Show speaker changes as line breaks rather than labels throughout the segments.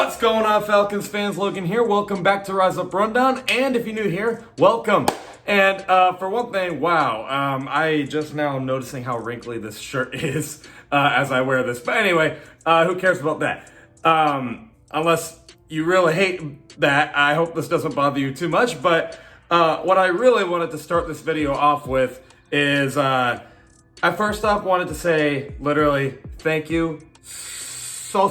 What's going on, Falcons fans? Logan here. Welcome back to Rise Up Rundown. And if you're new here, welcome. And for one thing, wow, I just now am noticing how wrinkly this shirt is as I wear this. But anyway, who cares about that? Unless you really hate that, I hope this doesn't bother you too much. But what I really wanted to start this video off with is I first off wanted to say literally thank you so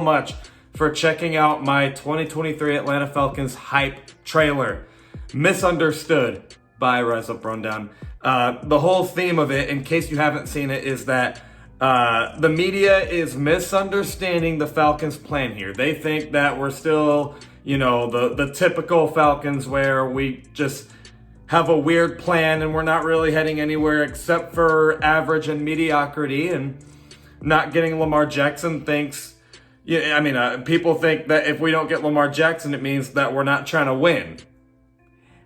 much for checking out my 2023 Atlanta Falcons hype trailer, Misunderstood by Rise Up Rundown. The whole theme of it, in case you haven't seen it, is that the media is misunderstanding the Falcons' plan here. They think that we're still, you know, the typical Falcons where we just have a weird plan and we're not really heading anywhere except for average and mediocrity, and not getting Lamar Jackson thinks, people think that if we don't get Lamar Jackson, it means that we're not trying to win.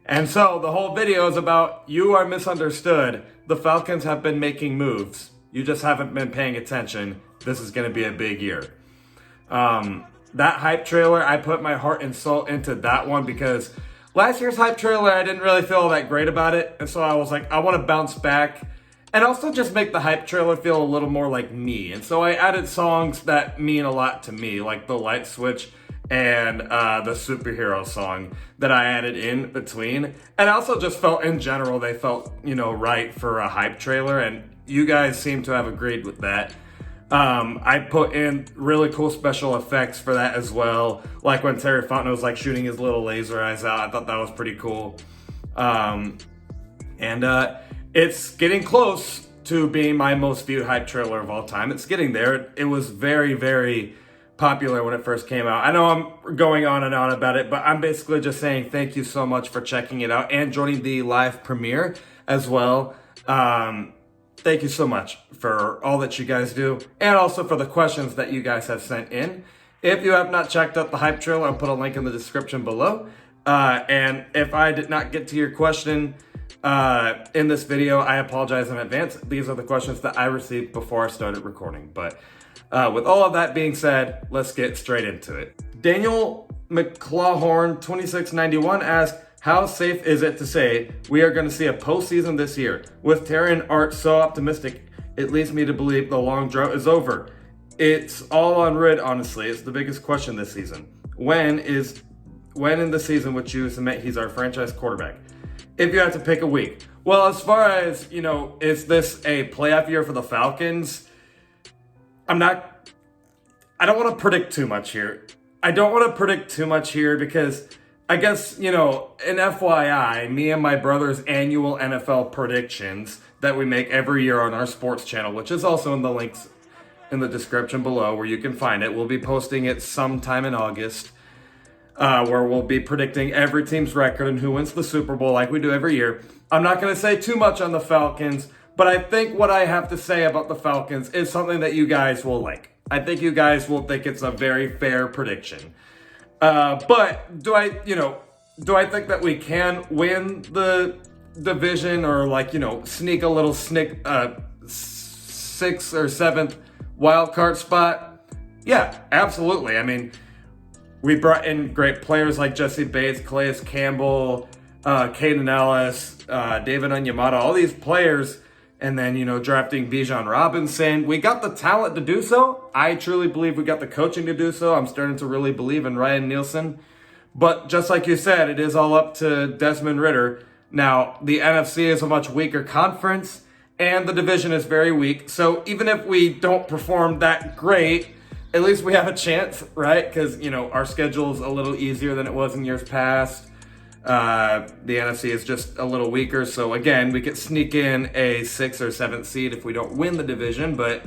And so the whole video is about, you are misunderstood. The Falcons have been making moves. You just haven't been paying attention. This is going to be a big year. That hype trailer, I put my heart and soul into that one because last year's hype trailer, I didn't really feel that great about it. And so I was like, I want to bounce back and also just make the hype trailer feel a little more like me. And so I added songs that mean a lot to me, like the light switch and the superhero song that I added in between. And I also just felt in general, they felt, right for a hype trailer. And you guys seem to have agreed with that. I put in really cool special effects for that as well. Like when Terry Fontenot was like shooting his little laser eyes out. I thought that was pretty cool. It's getting close to being my most viewed hype trailer of all time. It's getting there. It was very, very popular when it first came out. I know I'm going on and on about it, but I'm basically just saying thank you so much for checking it out and joining the live premiere as well. Thank you so much for all that you guys do, and also for the questions that you guys have sent in. If you have not checked out the hype trailer, I'll put a link in the description below. And if I did not get to your question in this video, I apologize in advance. These are the questions that I received before I started recording. But with all of that being said, let's get straight into it. Daniel McClawhorn 2691 asked, how safe is it to say we are going to see a postseason this year? With Terry and Art so optimistic, it leads me to believe the long drought is over. It's all on Rid, honestly. It's the biggest question this season. When in the season would you admit he's our franchise quarterback? If you have to pick a week. Well, as far as, is this a playoff year for the Falcons? I don't want to predict too much here. Because I guess, an FYI, me and my brother's annual NFL predictions that we make every year on our sports channel, which is also in the links in the description below where you can find it. We'll be posting it sometime in August, where we'll be predicting every team's record and who wins the Super Bowl like we do every year. I'm not going to say too much on the Falcons, but I think what I have to say about the Falcons is something that you guys will like. I think you guys will think it's a very fair prediction. But do I think that we can win the division or sneak a little 6th or 7th wild card spot? Yeah, absolutely. I mean, we brought in great players like Jessie Bates, Calais Campbell, Caden Ellis, David Onyemata, all these players, and then, drafting Bijan Robinson. We got the talent to do so. I truly believe we got the coaching to do so. I'm starting to really believe in Ryan Nielsen. But just like you said, it is all up to Desmond Ridder. Now, the NFC is a much weaker conference, and the division is very weak. So even if we don't perform that great, at least we have a chance, right? Because, our schedule is a little easier than it was in years past. The NFC is just a little weaker. So again, we could sneak in a 6th or 7th seed if we don't win the division, but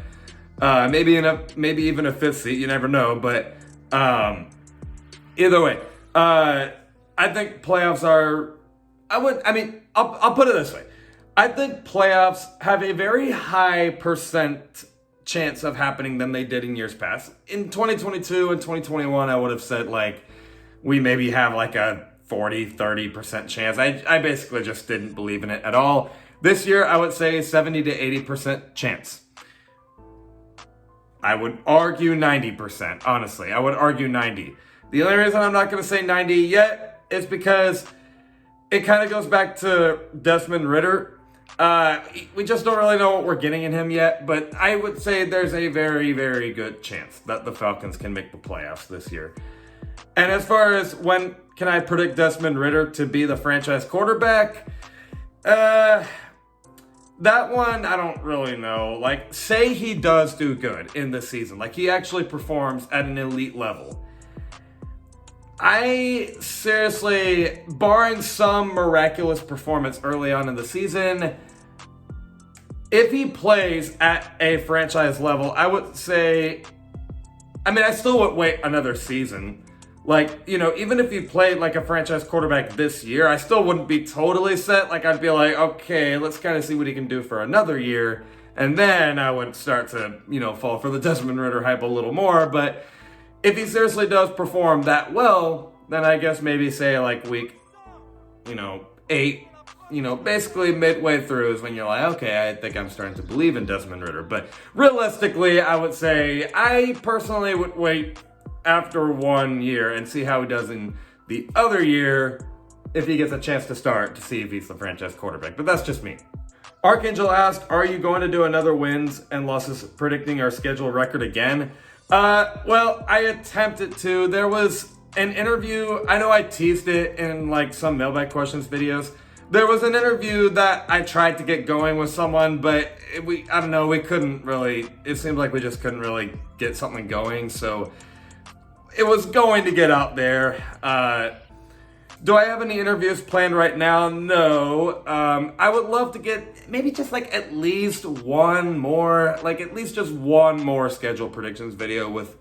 maybe even a 5th seed. You never know. But either way, I think playoffs are. I'll put it this way. I think playoffs have a very high percent chance of happening than they did in years past. In 2022 and 2021, I would have said we maybe have a 40-30% chance. I basically just didn't believe in it at all. This year, I would say 70 to 80% chance. I would argue 90%, honestly. I would argue 90. The only reason I'm not going to say 90 yet is because it kind of goes back to Desmond Ridder. We just don't really know what we're getting in him yet, but I would say there's a very, very good chance that the Falcons can make the playoffs this year. And as far as when can I predict Desmond Ridder to be the franchise quarterback, that one, I don't really know. Like, say he does do good in the season. Like, he actually performs at an elite level. I seriously, barring some miraculous performance early on in the season, if he plays at a franchise level, I would say, I still would wait another season. Like, even if he played like a franchise quarterback this year, I still wouldn't be totally set. Like, I'd be like, okay, let's kind of see what he can do for another year. And then I would start to, fall for the Desmond Ridder hype a little more. But if he seriously does perform that well, then I guess maybe say like week, 8, basically midway through is when you're like, okay, I think I'm starting to believe in Desmond Ridder. But realistically, I would say I personally would wait after 1 year and see how he does in the other year if he gets a chance to start to see if he's the franchise quarterback. But that's just me. Archangel asked, are you going to do another wins and losses predicting our schedule record again? Well, I attempted to. There was an interview, I know I teased it in like some mailbag questions videos. There was an interview that I tried to get going with someone, but we couldn't really, it seemed like we just couldn't really get something going. So it was going to get out there. Do I have any interviews planned right now? No. I would love to get maybe just like at least one more schedule predictions video with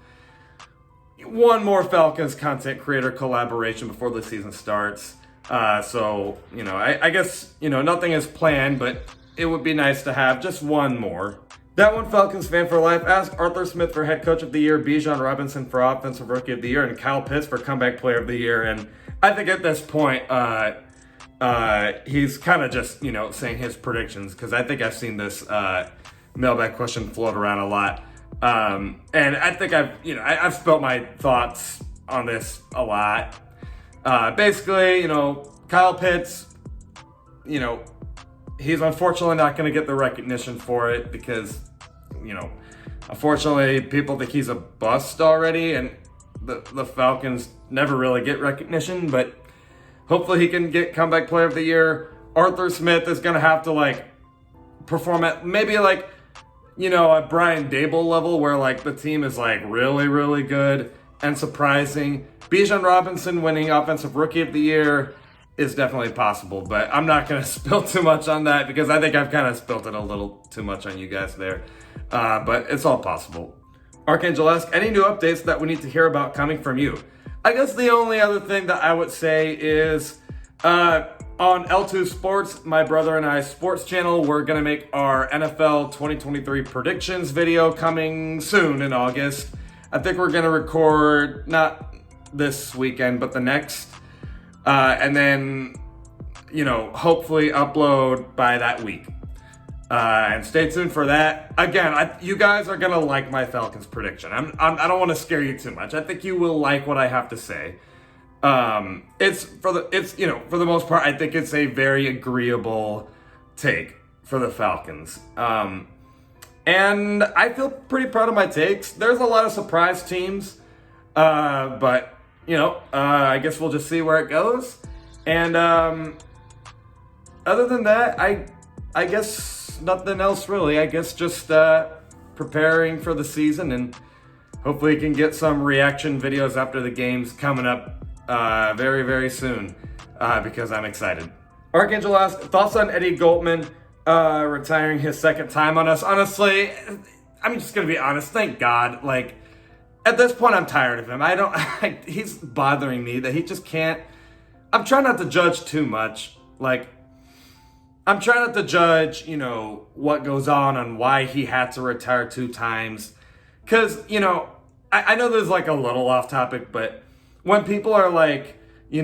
one more Falcons content creator collaboration before the season starts. So, I guess, nothing is planned, but it would be nice to have just one more. That one Falcons fan for life asked Arthur Smith for head coach of the year, Bijan Robinson for offensive rookie of the year, and Kyle Pitts for comeback player of the year. And I think at this point, he's kind of just, saying his predictions, because I think I've seen this mailbag question float around a lot. And I think I've spelt my thoughts on this a lot. Basically, Kyle Pitts, he's unfortunately not going to get the recognition for it because, unfortunately, people think he's a bust already, and the Falcons never really get recognition, but hopefully he can get comeback player of the year. Arthur Smith is going to have to, perform at maybe, a Brian Dable level where, the team is, really, really good and surprising. Bijan Robinson winning offensive rookie of the year is definitely possible, but I'm not going to spill too much on that because I think I've kind of spilled it a little too much on you guys there. But it's all possible. Archangel asks, any new updates that we need to hear about coming from you? I guess the only other thing that I would say is on L2 Sports, my brother and I's sports channel, we're going to make our NFL 2023 predictions video coming soon in August. I think we're going to record not this weekend, but the next. And then, hopefully upload by that week. And stay tuned for that. Again, you guys are going to like my Falcons prediction. I don't want to scare you too much. I think you will like what I have to say. For the most part, I think it's a very agreeable take for the Falcons. And I feel pretty proud of my takes. There's a lot of surprise teams, but I guess we'll just see where it goes. And other than that, I guess nothing else really. I guess just preparing for the season, and hopefully you can get some reaction videos after the games coming up very, very soon because I'm excited. Archangel asked, thoughts on Eddie Goldman retiring his second time on us? Honestly, I'm just going to be honest. Thank God. At this point, I'm tired of him. He's bothering me that he just can't. I'm trying not to judge too much. I'm trying not to judge, what goes on why he had to retire 2 times. Because, I know this is a little off topic, but when people are he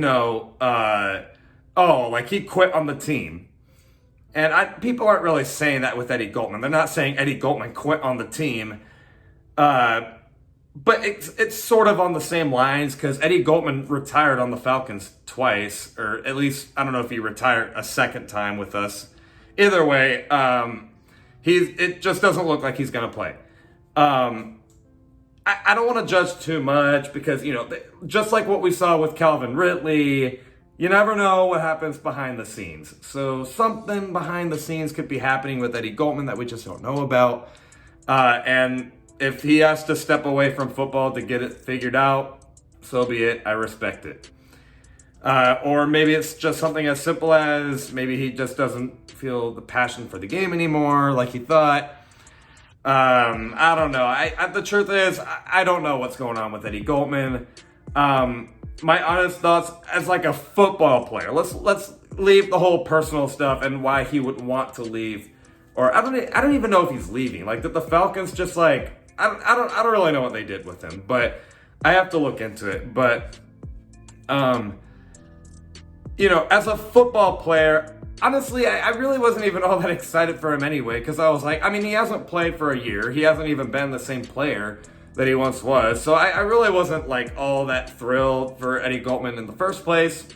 quit on the team. And people aren't really saying that with Eddie Goldman. They're not saying Eddie Goldman quit on the team. But it's sort of on the same lines because Eddie Goldman retired on the Falcons twice, or at least I don't know if he retired a second time with us. Either way, it just doesn't look like he's going to play. I don't want to judge too much because, just like what we saw with Calvin Ridley, you never know what happens behind the scenes. So something behind the scenes could be happening with Eddie Goldman that we just don't know about. And if he has to step away from football to get it figured out, so be it. I respect it. Or maybe it's just something as simple as maybe he just doesn't feel the passion for the game anymore like he thought. I don't know. The truth is, I don't know what's going on with Eddie Goldman. My honest thoughts as like a football player. Let's leave the whole personal stuff and why he would want to leave. Or I don't even know if he's leaving. Like the Falcons just like I don't really know what they did with him, but I have to look into it. But as a football player, honestly, I really wasn't even all that excited for him anyway, because I was like, he hasn't played for a year. He hasn't even been the same player that he once was. So I really wasn't like all that thrilled for Eddie Goldman in the first place.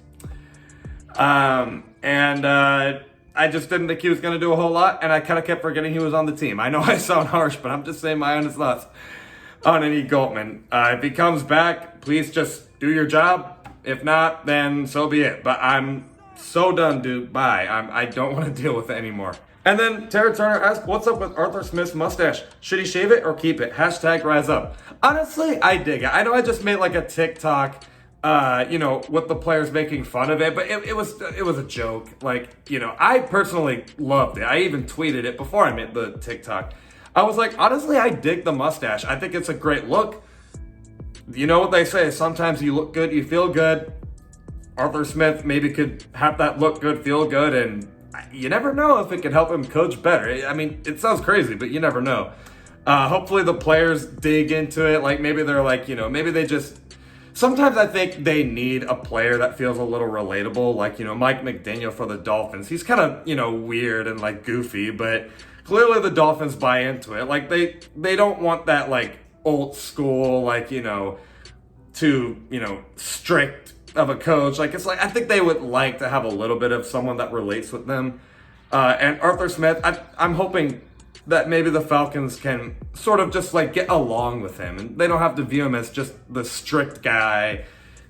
I just didn't think he was going to do a whole lot, and I kind of kept forgetting he was on the team. I know I sound harsh, but I'm just saying my honest thoughts on Eddie Goldman. If he comes back, please just do your job. If not, then so be it. But I'm so done, dude. Bye. I don't want to deal with it anymore. And then Tara Turner asked, what's up with Arthur Smith's mustache? Should he shave it or keep it? # rise up. Honestly, I dig it. I know I just made like a TikTok, with the players making fun of it, but it was a joke. I personally loved it. I even tweeted it before I made the TikTok. I was like, honestly, I dig the mustache. I think it's a great look. You know what they say, sometimes you look good, you feel good. Arthur Smith maybe could have that look good, feel good, and you never know if it could help him coach better. It sounds crazy, but you never know. Hopefully the players dig into it. Like maybe they're like, maybe they just... Sometimes I think they need a player that feels a little relatable, like, Mike McDaniel for the Dolphins. He's kind of, weird and like goofy, but clearly the Dolphins buy into it. Like they don't want that like old school, like, too, strict of a coach. Like I think they would like to have a little bit of someone that relates with them. And Arthur Smith, I'm hoping that maybe the Falcons can sort of just like get along with him, and they don't have to view him as just the strict guy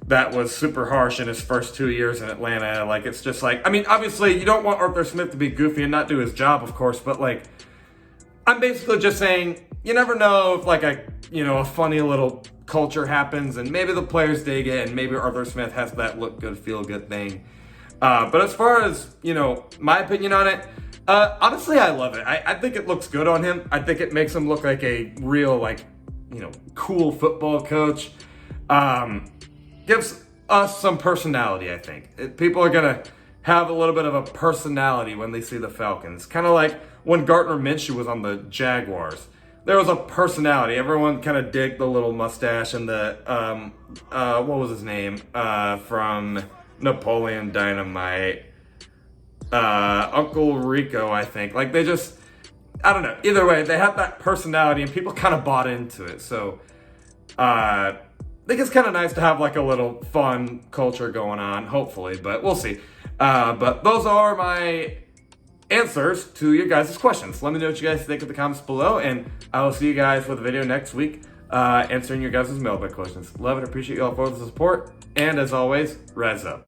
that was super harsh in his first 2 years in Atlanta. Like it's just like, obviously you don't want Arthur Smith to be goofy and not do his job, of course, but like I'm basically just saying you never know if like a funny little culture happens and maybe the players dig it and maybe Arthur Smith has that look good, feel good thing. But as far as, my opinion on it, honestly, I love it. I think it looks good on him. I think it makes him look like a real, cool football coach. Gives us some personality, I think. People are going to have a little bit of a personality when they see the Falcons. Kind of like when Gardner Minshew was on the Jaguars. There was a personality. Everyone kind of digged the little mustache and the, what was his name? From Napoleon Dynamite. Uncle Rico, I think. Like they just, I don't know. Either way, they have that personality and people kind of bought into it. So, I think it's kind of nice to have like a little fun culture going on, hopefully, but we'll see. But those are my answers to your guys' questions. Let me know what you guys think in the comments below, and I will see you guys with a video next week, answering your guys' mailbag questions. Love and appreciate you all for the support, and as always, rise up.